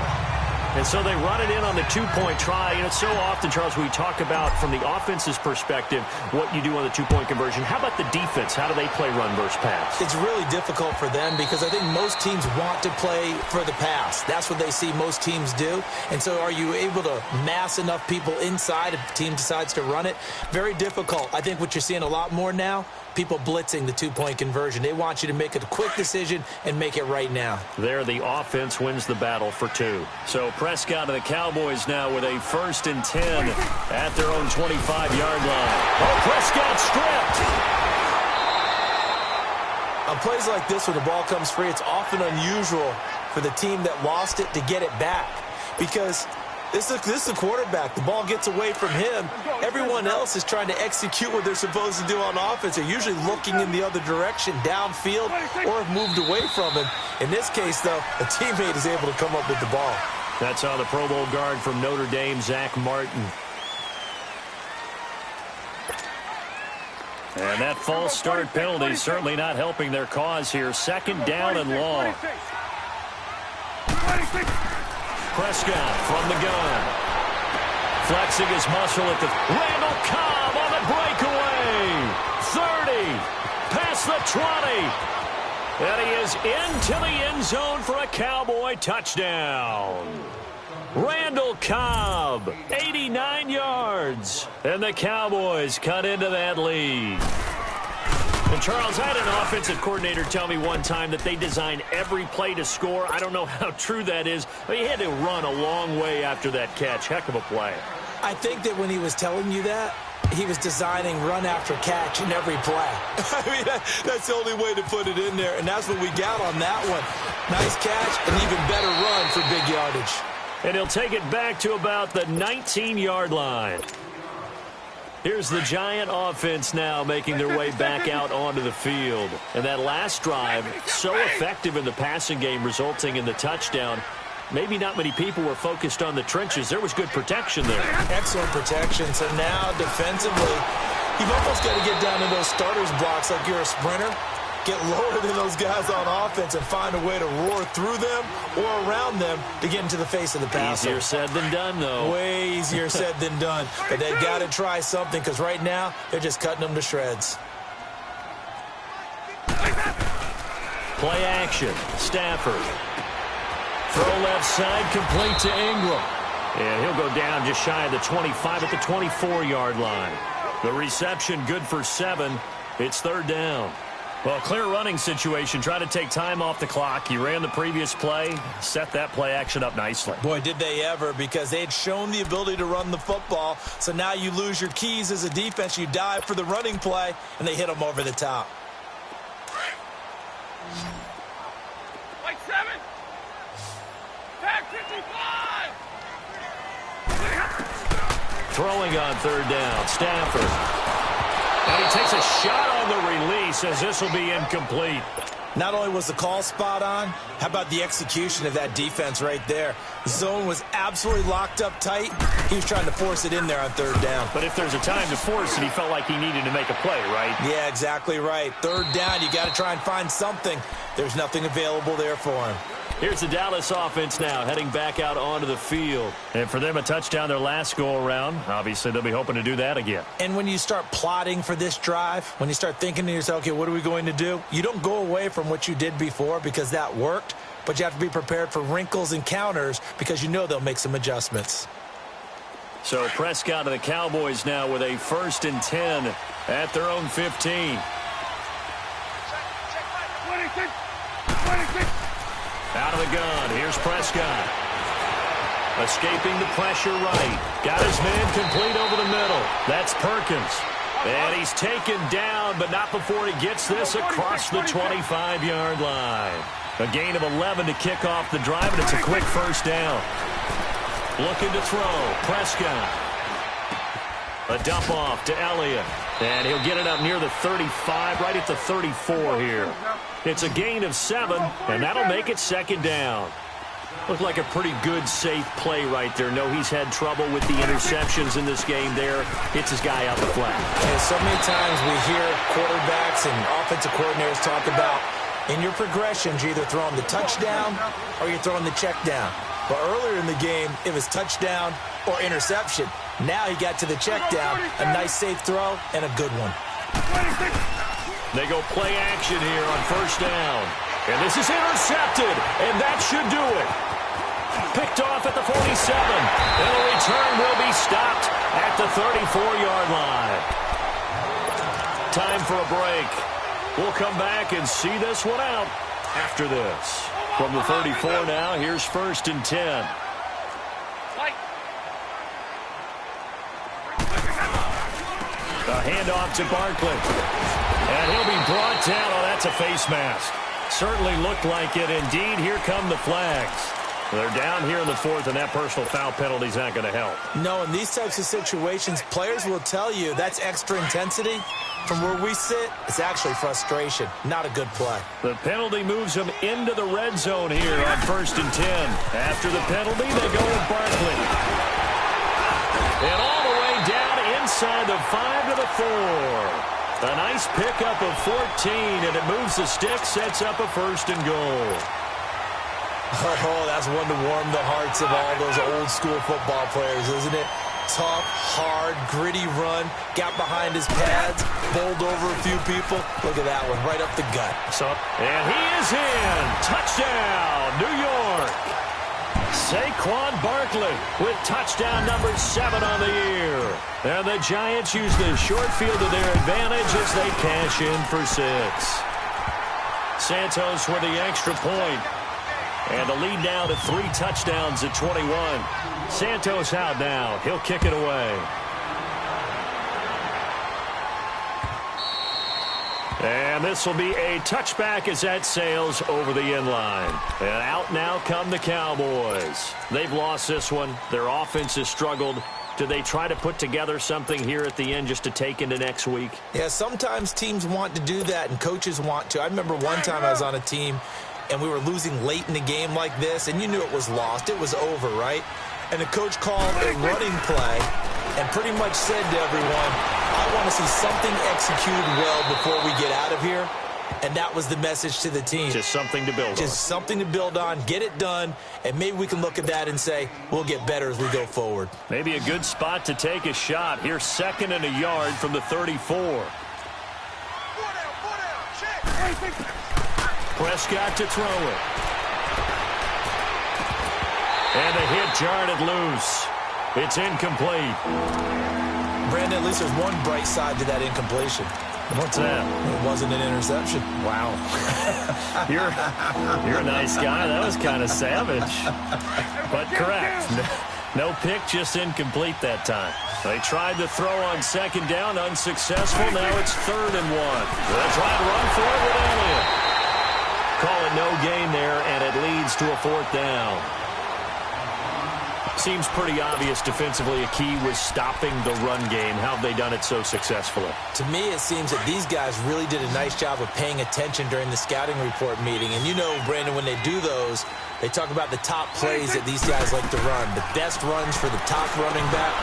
Speaker 1: And so they run it in on the 2-point try. And it's so often, Charles, we talk about from the offense's perspective what you do on the 2-point conversion. How about the defense? How do they play run versus pass?
Speaker 2: It's really difficult for them because I think most teams want to play for the pass. That's what they see most teams do. And so are you able to mass enough people inside if the team decides to run it? Very difficult. I think what you're seeing a lot more now, people blitzing the 2-point conversion. They want you to make a quick decision and make it right now.
Speaker 1: There, the offense wins the battle for 2. So Prescott and the Cowboys now with a 1st and 10 at their own 25-yard line. Oh, Prescott stripped.
Speaker 2: On plays like this where the ball comes free, it's often unusual for the team that lost it to get it back because this is the quarterback. The ball gets away from him. Everyone else is trying to execute what they're supposed to do on offense. They're usually looking in the other direction, downfield, or have moved away from him. In this case, though, a teammate is able to come up with the ball.
Speaker 1: That's on the Pro Bowl guard from Notre Dame, Zach Martin. And that false start penalty certainly not helping their cause here. 2nd down and long. Prescott from the gun. Flexing his muscle at the... Randall Cobb on the breakaway. 30. Past the 20. And he is into the end zone for a Cowboy touchdown. Randall Cobb, 89 yards. And the Cowboys cut into that lead. And Charles, I had an offensive coordinator tell me one time that they design every play to score. I don't know how true that is, but he had to run a long way after that catch. Heck of a play.
Speaker 2: I think that when he was telling you that, he was designing run after catch in every play. I mean, that's the only way to put it in there, and that's what we got on that one. Nice catch, an even better run for big yardage.
Speaker 1: And he'll take it back to about the 19-yard line. Here's the Giant offense now making their way back out onto the field. And that last drive, so effective in the passing game, resulting in the touchdown. maybe not many people were focused on the trenches. There was good protection there.
Speaker 2: Excellent protection. So now defensively, you've almost got to get down to those starters blocks like you're a sprinter. Get lower than those guys on offense and find a way to roar through them or around them to get into the face of the passer.
Speaker 1: Easier said than done, though.
Speaker 2: Way easier said than done. But they've got to try something because right now they're just cutting them to shreds.
Speaker 1: Play action. Stafford. Throw left side, complete to Ingram. And he'll go down just shy of the 25 at the 24-yard line. The reception good for 7. It's third down. Well, clear running situation. Try to take time off the clock. He ran the previous play, set that play action up nicely.
Speaker 2: Boy, did they ever, because they had shown the ability to run the football. So now you lose your keys as a defense. You dive for the running play, and they hit them over the top.
Speaker 3: Like 7. Tag 55.
Speaker 1: Throwing on third down. Stafford. And he takes a shot on the release as this will be incomplete.
Speaker 2: Not only was the call spot on, how about the execution of that defense right there? The zone was absolutely locked up tight. He was trying to force it in there on third down.
Speaker 1: But if there's a time to force it, he felt like he needed to make a play, right?
Speaker 2: Yeah, exactly right. Third down, you got to try and find something. There's nothing available there for him.
Speaker 1: Here's the Dallas offense now heading back out onto the field. And for them, a touchdown their last go-around. Obviously, they'll be hoping to do that again.
Speaker 2: And when you start plotting for this drive, when you start thinking to yourself, okay, what are we going to do? You don't go away from what you did before because that worked, but you have to be prepared for wrinkles and counters because you know they'll make some adjustments.
Speaker 1: So Prescott and the Cowboys now with a 1st and 10 at their own 15.
Speaker 3: 26. 26.
Speaker 1: Out of the gun, here's Prescott. Escaping the pressure right. Got his man complete over the middle. That's Perkins. And he's taken down, but not before he gets this across the 25-yard line. A gain of 11 to kick off the drive, and it's a quick first down. Looking to throw, Prescott. A dump off to Elliott. And he'll get it up near the 35, right at the 34 here. It's a gain of 7, and that'll make it second down. Looked like a pretty good, safe play right there. No, he's had trouble with the interceptions in this game there. Hits his guy out the flat.
Speaker 2: And so many times we hear quarterbacks and offensive coordinators talk about in your progressions, you're either throwing the touchdown or you're throwing the check down. But earlier in the game, it was touchdown or interception. Now he got to the check down, a nice safe throw, and a good one.
Speaker 1: They go play action here on first down. And this is intercepted, and that should do it. Picked off at the 47. And the return will be stopped at the 34-yard line. Time for a break. We'll come back and see this one out after this. From the 34 now, here's 1st and 10. A handoff to Barkley. And he'll be brought down. Oh, that's a face mask. Certainly looked like it. Indeed, here come the flags. They're down here in the 4th, and that personal foul penalty is not going to help.
Speaker 2: No, in these types of situations, players will tell you that's extra intensity. From where we sit, it's actually frustration. Not a good play.
Speaker 1: The penalty moves them into the red zone here on 1st and 10. After the penalty, they go with Barkley. And all the way down inside the 5 to the 4. A nice pickup of 14, and it moves the stick, sets up a 1st and goal.
Speaker 2: Oh, that's one to warm the hearts of all those old school football players, isn't it? Tough, hard, gritty run, got behind his pads, bowled over a few people. Look at that one, right up the gut.
Speaker 1: And he is in. Touchdown, New York. Saquon Barkley with touchdown number 7 on the year. And the Giants use the short field to their advantage as they cash in for 6. Santos with the extra point. And the lead now to 3 touchdowns at 21. Santos out now. He'll kick it away. And this will be a touchback as that sails over the end line. And out now come the Cowboys. They've lost this one. Their offense has struggled. Do they try to put together something here at the end just to take into next week?
Speaker 2: Yeah, sometimes teams want to do that and coaches want to. I remember one time I was on a team and we were losing late in the game like this, and you knew it was lost, it was over, right? And the coach called a running play and pretty much said to everyone, I want to see something executed well before we get out of here. And that was the message to the team.
Speaker 1: Just something to build on.
Speaker 2: Just something to build on, get it done, and maybe we can look at that and say, we'll get better as we go forward.
Speaker 1: Maybe a good spot to take a shot. Here's 2nd and a yard from the 34. Prescott to throw it. And the hit jarred it loose. It's incomplete.
Speaker 2: Brandon, at least there's one bright side to that incompletion.
Speaker 1: What's that?
Speaker 2: It wasn't an interception.
Speaker 1: Wow. You're a nice guy. That was kind of savage. But correct. No pick, just incomplete that time. They tried to throw on 2nd down, unsuccessful. Now it's 3rd and 1. They'll try to run for it with Elliott. Call it no gain there, and it leads to a 4th down. Seems pretty obvious defensively a key was stopping the run game. How have they done it so successfully?
Speaker 2: To me, it seems that these guys really did a nice job of paying attention during the scouting report meeting. And you know, Brandon, when they do those, they talk about the top plays that these guys like to run. The best runs for the top running back,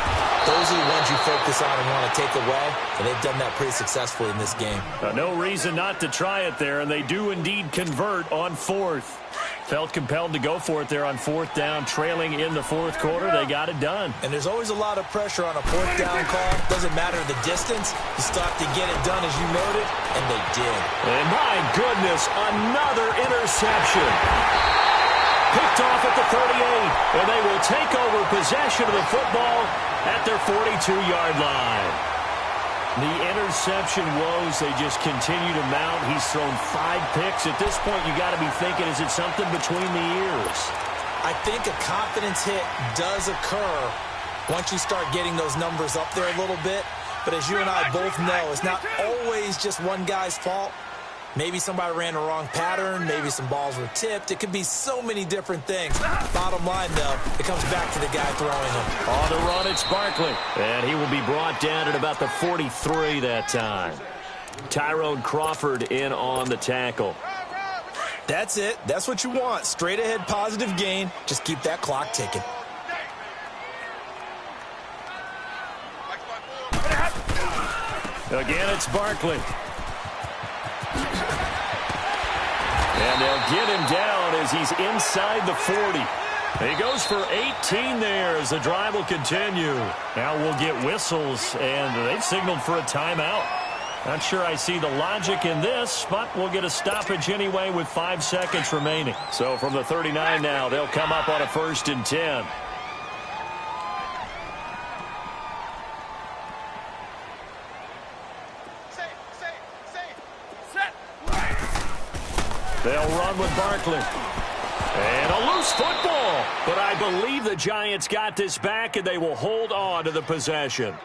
Speaker 2: those are the ones you focus on and want to take away. And they've done that pretty successfully in this game.
Speaker 1: No reason not to try it there, and they do indeed convert on 4th. Felt compelled to go for it there on 4th down, trailing in the 4th quarter. They got it done.
Speaker 2: And there's always a lot of pressure on a 4th down call. Doesn't matter the distance. You still have to get it done as you noted, and they did.
Speaker 1: And my goodness, another interception. Picked off at the 38, and they will take over possession of the football at their 42-yard line. The interception woes, they just continue to mount. He's thrown 5 picks. At this point, you got to be thinking, is it something between the ears?
Speaker 2: I think a confidence hit does occur once you start getting those numbers up there a little bit. But as you and I both know, it's not always just one guy's fault. Maybe somebody ran the wrong pattern. Maybe some balls were tipped. It could be so many different things. Bottom line, though, it comes back to the guy throwing them.
Speaker 1: On the run, it's Barkley. And he will be brought down at about the 43 that time. Tyrone Crawford in on the tackle.
Speaker 2: That's it. That's what you want. Straight ahead positive gain. Just keep that clock ticking.
Speaker 1: Again, it's Barkley. And they'll get him down as he's inside the 40. He goes for 18 there as the drive will continue. Now we'll get whistles, and they've signaled for a timeout. Not sure I see the logic in this, but we'll get a stoppage anyway with 5 seconds remaining. So from the 39 now, they'll come up on a 1st and 10. They'll run with Barkley. And a loose football. But I believe the Giants got this back, and they will hold on to the possession.